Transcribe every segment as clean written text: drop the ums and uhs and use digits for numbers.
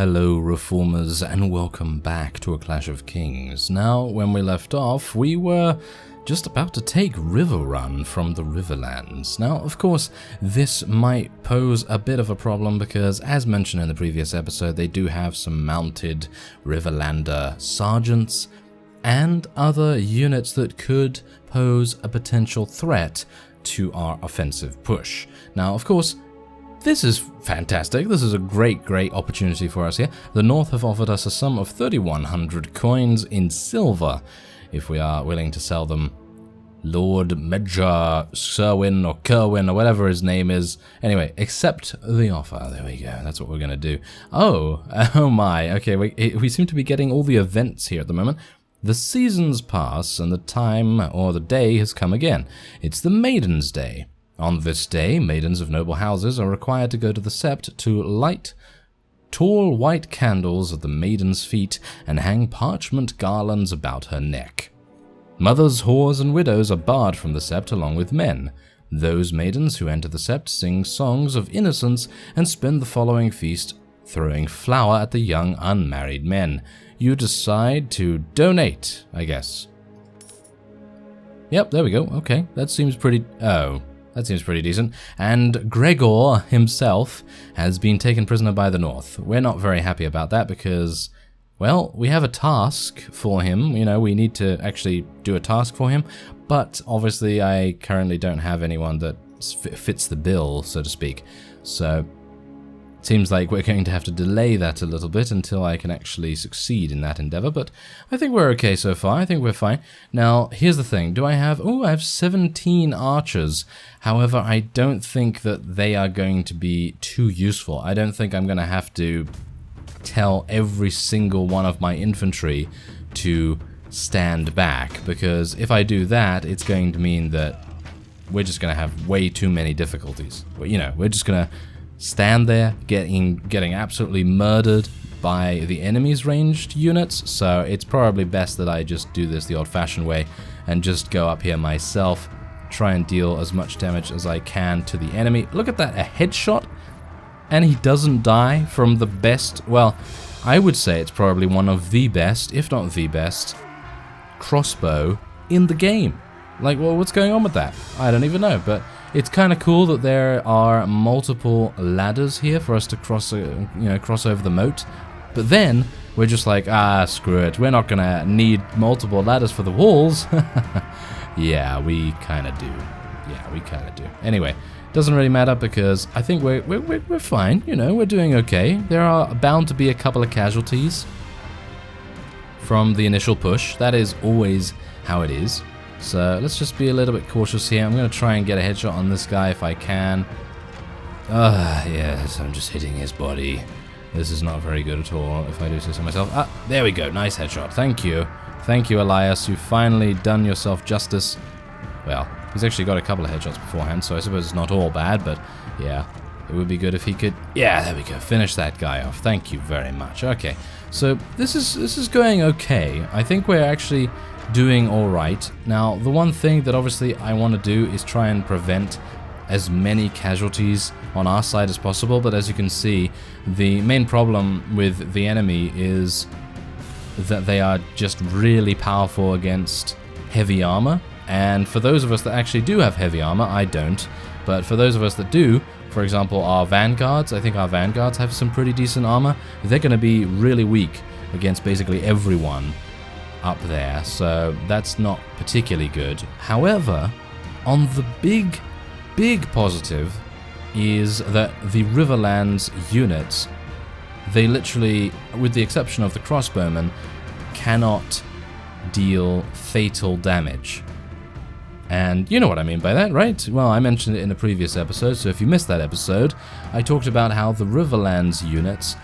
Hello Reformers and welcome back to A Clash of Kings. Now, when we left off, we were just about to take RIVERRUN from the Riverlands. Now, of course, this might pose a bit of a problem because, as mentioned in the previous episode, they do have some mounted Riverlander sergeants and other units that could pose a potential threat to our offensive push. Now, of course, this is fantastic. This is a great opportunity for us here. The North have offered us a sum of 3,100 coins in silver if we are willing to sell them Lord Major Serwin or Kerwin or whatever his name is. Anyway, accept the offer. There we go. That's what we're going to do. Oh my. Okay, we seem to be getting all the events here at the moment. The seasons pass and the time or the day has come again. It's the Maiden's Day. On this day, maidens of noble houses are required to go to the sept to light tall white candles at the maiden's feet and hang parchment garlands about her neck. Mothers, whores, and widows are barred from the sept along with men. Those maidens who enter the sept sing songs of innocence and spend the following feast throwing flour at the young unmarried men. You decide to donate, I guess. Yep, there we go. Okay, that seems pretty... That seems pretty decent. And Gregor himself has been taken prisoner by the North. We're not very happy about that because, well, we have a task for him. You know, we need to actually do a task for him. But obviously I currently don't have anyone that fits the bill, so to speak. So it seems like we're going to have to delay that a little bit until I can actually succeed in that endeavor, but I think we're okay so far. I think we're fine. Now, here's the thing. I have 17 archers. However, I don't think that they are going to be too useful. I don't think I'm going to have to tell every single one of my infantry to stand back, because if I do that, it's going to mean that we're just going to have way too many difficulties. You know, we're just going to stand there getting absolutely murdered by the enemy's ranged units, so it's probably best that I just do this the old-fashioned way and just go up here myself, try and deal as much damage as I can to the enemy. Look at that, a headshot, and he doesn't die from the best, well, I would say it's probably one of the best, if not the best, crossbow in the game. Like, well, what's going on with that? I don't even know, but it's kind of cool that there are multiple ladders here for us to cross over the moat. But then we're just like, screw it. We're not gonna need multiple ladders for the walls. Yeah, we kind of do. Yeah, we kind of do. Anyway, doesn't really matter because I think we're fine. You know, we're doing okay. There are bound to be a couple of casualties from the initial push. That is always how it is. So let's just be a little bit cautious here. I'm going to try and get a headshot on this guy if I can. Yes, I'm just hitting his body. This is not very good at all, if I do say so myself. There we go. Nice headshot. Thank you. Thank you, Elias. You've finally done yourself justice. Well, he's actually got a couple of headshots beforehand, so I suppose it's not all bad, but yeah, it would be good if he could... Yeah, there we go. Finish that guy off. Thank you very much. Okay, so this is going okay. I think we're actually doing all right. Now, the one thing that obviously I want to do is try and prevent as many casualties on our side as possible, but as you can see, the main problem with the enemy is that they are just really powerful against heavy armor, and for those of us that actually do have heavy armor, I don't, but for those of us that do, for example, our vanguards, I think our vanguards have some pretty decent armor, they're going to be really weak against basically everyone up there, so that's not particularly good. However, on the big positive is that the Riverlands units, they literally, with the exception of the crossbowmen, cannot deal fatal damage. And you know what I mean by that, right? Well, I mentioned it in a previous episode, so if you missed that episode, I talked about how the Riverlands units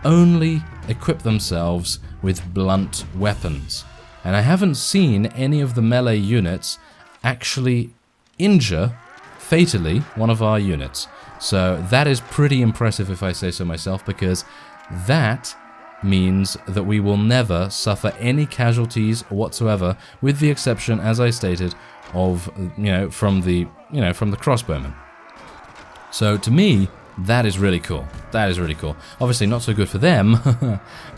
only equip themselves with blunt weapons. And I haven't seen any of the melee units actually injure fatally one of our units. So that is pretty impressive if I say so myself, because that means that we will never suffer any casualties whatsoever, with the exception, as I stated, of from the crossbowmen. So to me, That is really cool. That is really cool. Obviously not so good for them,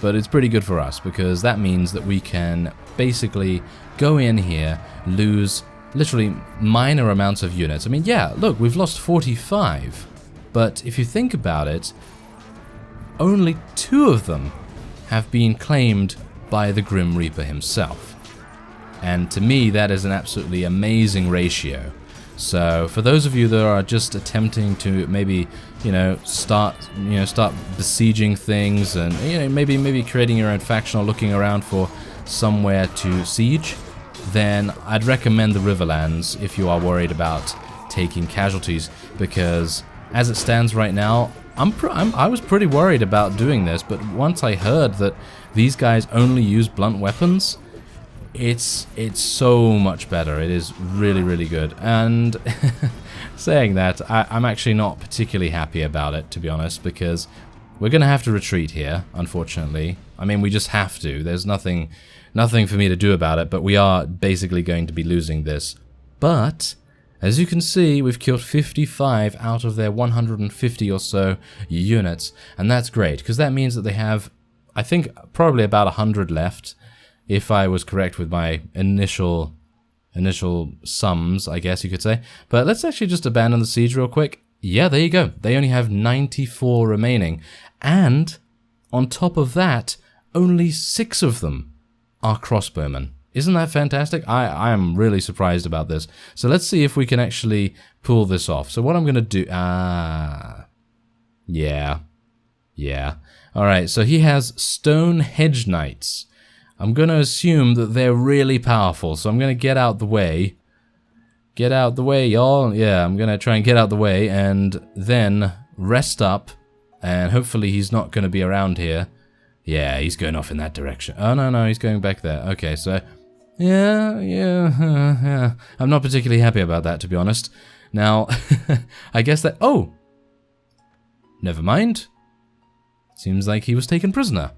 but it's pretty good for us because that means that we can basically go in here, lose literally minor amounts of units. I mean, yeah, look, we've lost 45, but if you think about it, only 2 of them have been claimed by the Grim Reaper himself. And to me, that is an absolutely amazing ratio. So for those of you that are just attempting to maybe, start besieging things and, maybe creating your own faction or looking around for somewhere to siege, then I'd recommend the Riverlands if you are worried about taking casualties, because as it stands right now, I was pretty worried about doing this, but once I heard that these guys only use blunt weapons, it's so much better. It is really, really good. And saying that, I'm actually not particularly happy about it, to be honest, because we're going to have to retreat here, unfortunately. I mean, we just have to. There's nothing for me to do about it, but we are basically going to be losing this. But as you can see, we've killed 55 out of their 150 or so units, and that's great, because that means that they have, I think, probably about 100 left, if I was correct with my initial sums, I guess you could say. But let's actually just abandon the siege real quick. Yeah, there you go. They only have 94 remaining, and on top of that, only 6 of them are crossbowmen. Isn't that fantastic? I am really surprised about this. So let's see if we can actually pull this off. So what I'm going to do... Yeah. Alright, so he has Stone Hedge Knights. I'm going to assume that they're really powerful, so I'm going to get out the way. Get out the way, y'all. Yeah, I'm going to try and get out the way and then rest up, and hopefully he's not going to be around here. Yeah, he's going off in that direction. Oh, no, he's going back there. Okay, so... Yeah. I'm not particularly happy about that, to be honest. Now, I guess that... Oh! Never mind. Seems like he was taken prisoner.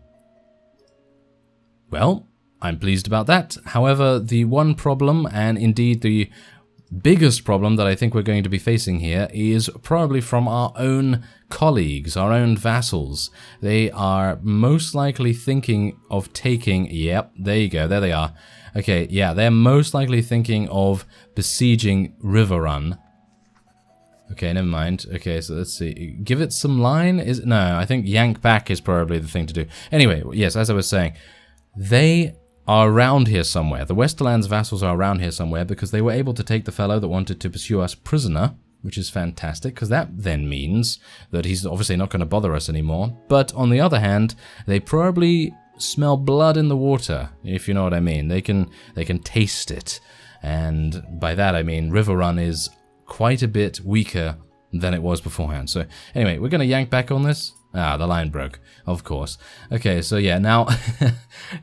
Well, I'm pleased about that. However, the one problem, and indeed the biggest problem that I think we're going to be facing here, is probably from our own colleagues, our own vassals. They are most likely thinking of taking... Yep, there you go, there they are. Okay, yeah, they're most likely thinking of besieging RIVERRUN. Okay, never mind. Okay, so let's see. Give it some line? No, I think yank back is probably the thing to do. Anyway, yes, as I was saying, they are around here somewhere. The Westerlands vassals are around here somewhere because they were able to take the fellow that wanted to pursue us prisoner, which is fantastic, because that then means that he's obviously not going to bother us anymore. But on the other hand, they probably smell blood in the water, if you know what I mean. They can taste it, and by that I mean RIVERRUN is quite a bit weaker than it was beforehand. So anyway, we're going to yank back on this. Ah, the line broke, of course. Okay, so yeah, now...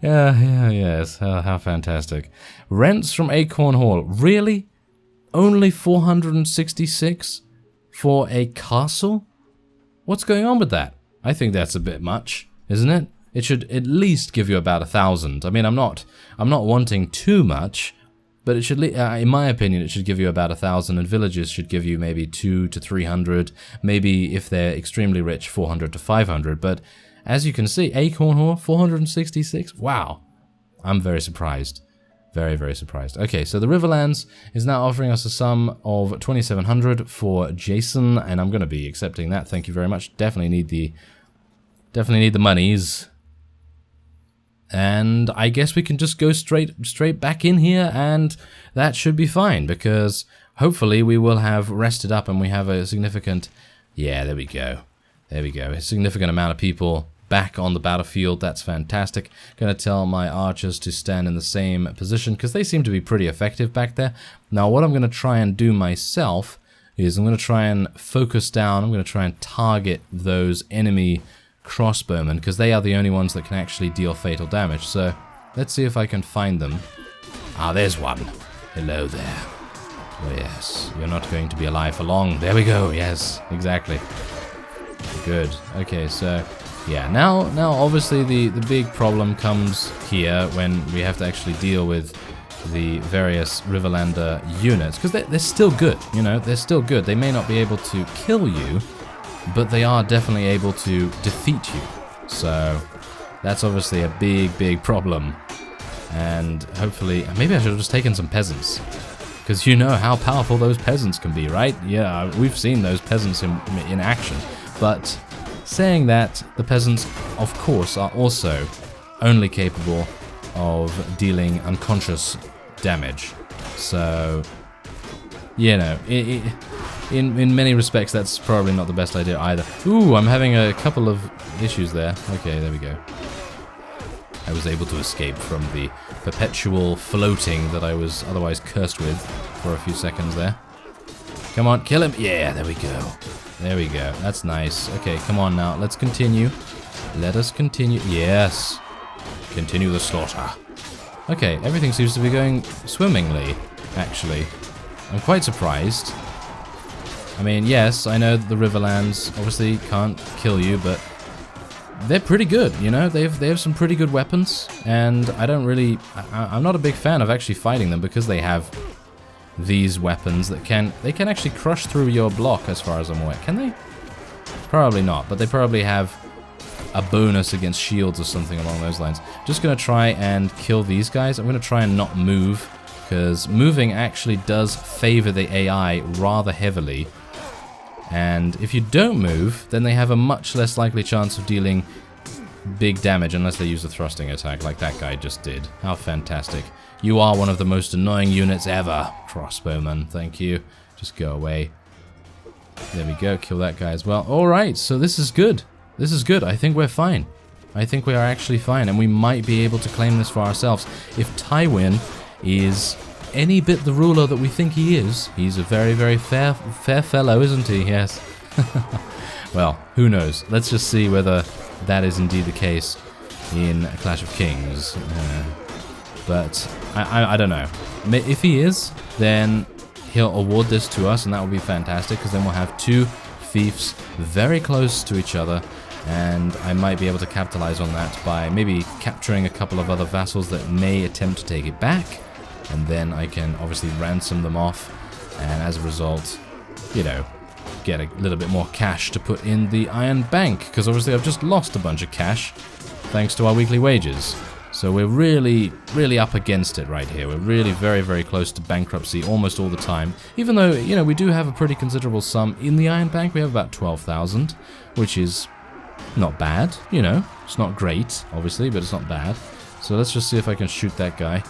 yes, how fantastic. Rents from Acorn Hall. Really? Only 466 for a castle? What's going on with that? I think that's a bit much, isn't it? It should at least give you about 1,000. I mean, I'm not wanting too much, but it should, in my opinion, it should give you about 1,000, and villages should give you maybe 200 to 300, maybe if they're extremely rich, 400 to 500. But as you can see, Acorn Hall, 466. Wow, I'm very surprised, very, very surprised. Okay, so the Riverlands is now offering us a sum of 2,700 for Jason, and I'm going to be accepting that. Thank you very much. Definitely need the monies. And I guess we can just go straight back in here, and that should be fine, because hopefully we will have rested up and we have a significant... Yeah, there we go. There we go. A significant amount of people back on the battlefield. That's fantastic. Going to tell my archers to stand in the same position, because they seem to be pretty effective back there. Now, what I'm going to try and do myself is I'm going to try and focus down. I'm going to try and target those enemy crossbowmen, because they are the only ones that can actually deal fatal damage. So let's see if I can find them. Ah, there's one. Hello there. Oh yes, you're not going to be alive for long. There we go. Yes, exactly. Good. Okay, so yeah, now obviously the big problem comes here when we have to actually deal with the various Riverlander units, because they're still good, you know, they're still good. They may not be able to kill you, but they are definitely able to defeat you. So that's obviously a big, big problem. And hopefully, maybe I should have just taken some peasants. Because you know how powerful those peasants can be, right? Yeah, we've seen those peasants in action. But saying that, the peasants, of course, are also only capable of dealing unconscious damage. So, you know, in many respects, that's probably not the best idea either. Ooh, I'm having a couple of issues there. Okay, there we go. I was able to escape from the perpetual floating that I was otherwise cursed with for a few seconds there. Come on, kill him. Yeah, there we go. There we go. That's nice. Okay, come on now. Let's continue. Let us continue. Yes. Continue the slaughter. Okay, everything seems to be going swimmingly, actually. I'm quite surprised. I mean, yes, I know that the Riverlands obviously can't kill you, but they're pretty good, you know? They have some pretty good weapons, and I don't really... I'm not a big fan of actually fighting them because they have these weapons that can actually crush through your block as far as I'm aware. Can they? Probably not, but they probably have a bonus against shields or something along those lines. Just gonna try and kill these guys. I'm gonna try and not move, because moving actually does favor the AI rather heavily. And if you don't move, then they have a much less likely chance of dealing big damage unless they use a thrusting attack like that guy just did. How fantastic. You are one of the most annoying units ever, crossbowman. Thank you. Just go away. There we go. Kill that guy as well. Alright, so this is good. This is good. I think we're fine. I think we are actually fine, and we might be able to claim this for ourselves. If Tywin is any bit the ruler that we think he is, he's a very, very fair fellow, isn't he? Yes. Well, who knows? Let's just see whether that is indeed the case in A Clash of Kings. But I don't know. If he is, then he'll award this to us, and that will be fantastic, because then we'll have two fiefs very close to each other, and I might be able to capitalize on that by maybe capturing a couple of other vassals that may attempt to take it back. And then I can obviously ransom them off, and as a result, you know, get a little bit more cash to put in the Iron Bank, because obviously I've just lost a bunch of cash thanks to our weekly wages. So we're really, really up against it right here. We're really very, very close to bankruptcy almost all the time. Even though, you know, we do have a pretty considerable sum in the Iron Bank. We have about 12,000, which is not bad, you know. It's not great, obviously, but it's not bad. So let's just see if I can shoot that guy.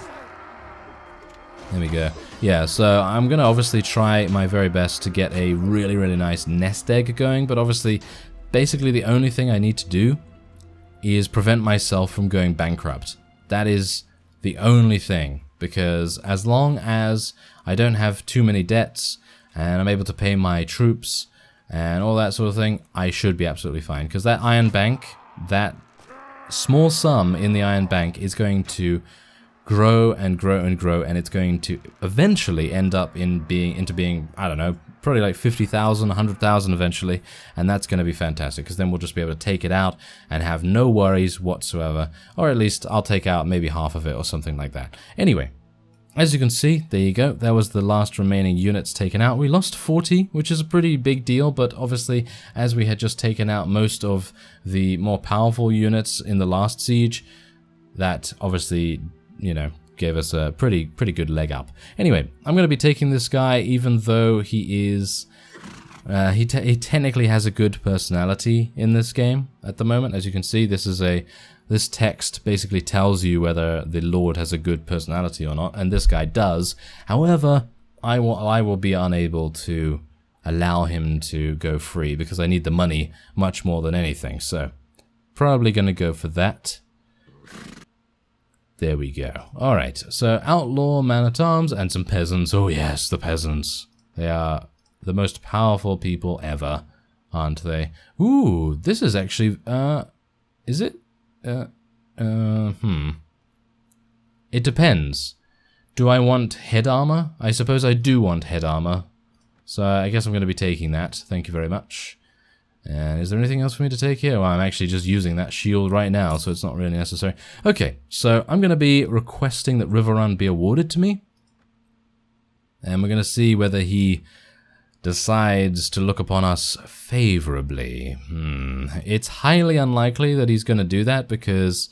There we go. Yeah, so I'm going to obviously try my very best to get a really, really nice nest egg going, but obviously, basically the only thing I need to do is prevent myself from going bankrupt. That is the only thing, because as long as I don't have too many debts, and I'm able to pay my troops, and all that sort of thing, I should be absolutely fine. Because that Iron Bank, that small sum in the Iron Bank is going to grow and grow and grow, and it's going to eventually end up into being, I don't know, probably like 50,000, 100,000 eventually, and that's going to be fantastic, because then we'll just be able to take it out and have no worries whatsoever, or at least I'll take out maybe half of it or something like that. Anyway, as you can see, there you go, that was the last remaining units taken out. We lost 40, which is a pretty big deal, but obviously, as we had just taken out most of the more powerful units in the last siege, that obviously, you know, gave us a pretty good leg up. Anyway, I'm going to be taking this guy, even though he is... he technically has a good personality in this game at the moment. As you can see, this text basically tells you whether the Lord has a good personality or not, and this guy does. However, I will be unable to allow him to go free, because I need the money much more than anything. So, probably going to go for that. There we go. Alright, so outlaw man-at-arms and some peasants. Oh yes, the peasants. They are the most powerful people ever, aren't they? Ooh, this is actually, is it? It depends. Do I want head armor? I suppose I do want head armor. So I guess I'm going to be taking that. Thank you very much. And is there anything else for me to take here? Well, I'm actually just using that shield right now, so it's not really necessary. Okay, so I'm going to be requesting that RIVERRUN be awarded to me. And we're going to see whether he decides to look upon us favorably. It's highly unlikely that he's going to do that because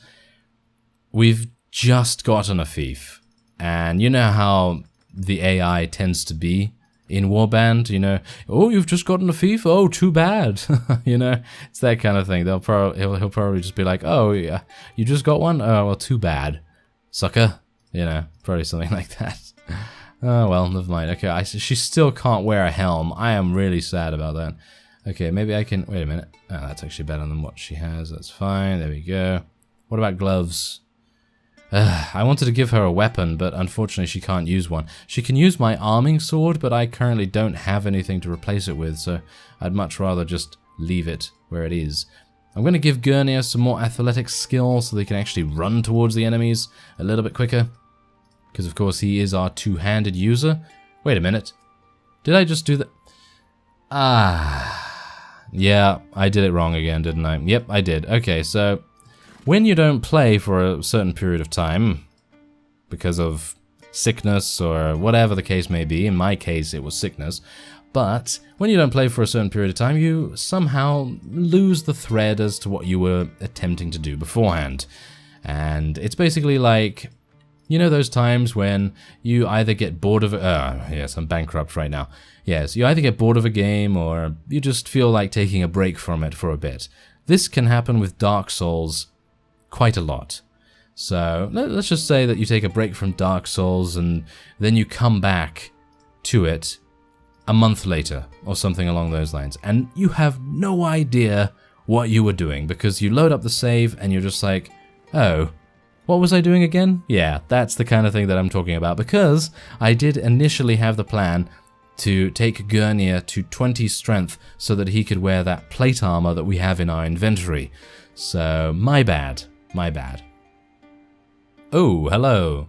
we've just gotten a fief. And you know how the AI tends to be in Warband, you know, oh, you've just gotten a fief? Oh, too bad. You know, it's that kind of thing. He'll probably just be like, oh, yeah, you just got one? Oh, well, too bad, sucker. You know, probably something like that. Oh, well, never mind. Okay, she still can't wear a helm. I am really sad about that. Okay, maybe I can... Wait a minute. Oh, that's actually better than what she has. That's fine. There we go. What about gloves? I wanted to give her a weapon, but unfortunately she can't use one. She can use my arming sword, but I currently don't have anything to replace it with, so I'd much rather just leave it where it is. I'm going to give Gurnia some more athletic skill so they can actually run towards the enemies a little bit quicker. Because, of course, he is our two-handed user. Wait a minute. Did I just do that? Yeah, I did it wrong again, didn't I? Yep, I did. Okay, so when you don't play for a certain period of time, because of sickness or whatever the case may be, in my case it was sickness, but when you don't play for a certain period of time, you somehow lose the thread as to what you were attempting to do beforehand. And it's basically like... You know those times when you either get bored of... yes, I'm bankrupt right now. Yes, you either get bored of a game or you just feel like taking a break from it for a bit. This can happen with Dark Souls quite a lot. So, let's just say that you take a break from Dark Souls and then you come back to it a month later or something along those lines. And you have no idea what you were doing because you load up the save and you're just like, oh... What was I doing again? Yeah, that's the kind of thing that I'm talking about, because I did initially have the plan to take Gurnia to 20 strength so that he could wear that plate armor that we have in our inventory. So, my bad. My bad. Oh, hello.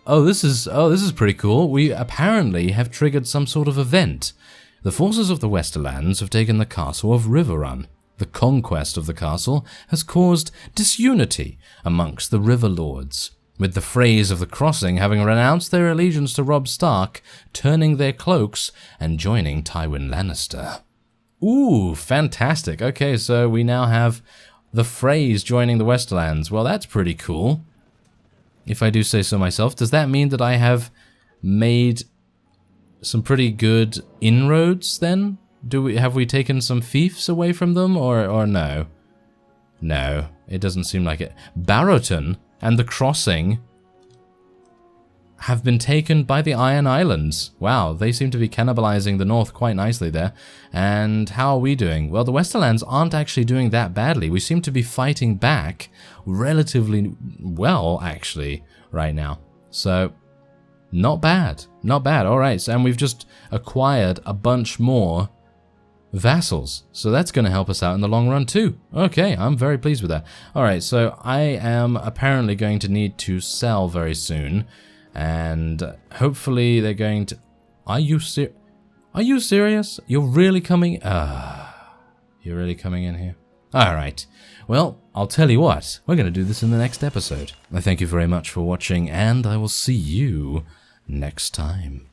This is pretty cool. We apparently have triggered some sort of event. The forces of the Westerlands have taken the castle of RIVERRUN. The conquest of the castle has caused disunity amongst the River Lords, with the Freys of the Crossing having renounced their allegiance to Robb Stark, turning their cloaks and joining Tywin Lannister. Ooh, fantastic. Okay, so we now have the Freys joining the Westerlands. Well, that's pretty cool. If I do say so myself, does that mean that I have made some pretty good inroads then? Have we taken some fiefs away from them, or no? No, it doesn't seem like it. Barrowton and the Crossing have been taken by the Iron Islands. Wow, they seem to be cannibalizing the North quite nicely there. And how are we doing? Well, the Westerlands aren't actually doing that badly. We seem to be fighting back relatively well, actually, right now. So, not bad. Not bad. All right, so, and we've just acquired a bunch more vassals, so that's going to help us out in the long run too. Okay, I'm very pleased with that. Alright, so I am apparently going to need to sell very soon, and hopefully they're going to... Are you serious? You're really coming... You're really coming in here? Alright, well, I'll tell you what, we're going to do this in the next episode. I thank you very much for watching, and I will see you next time.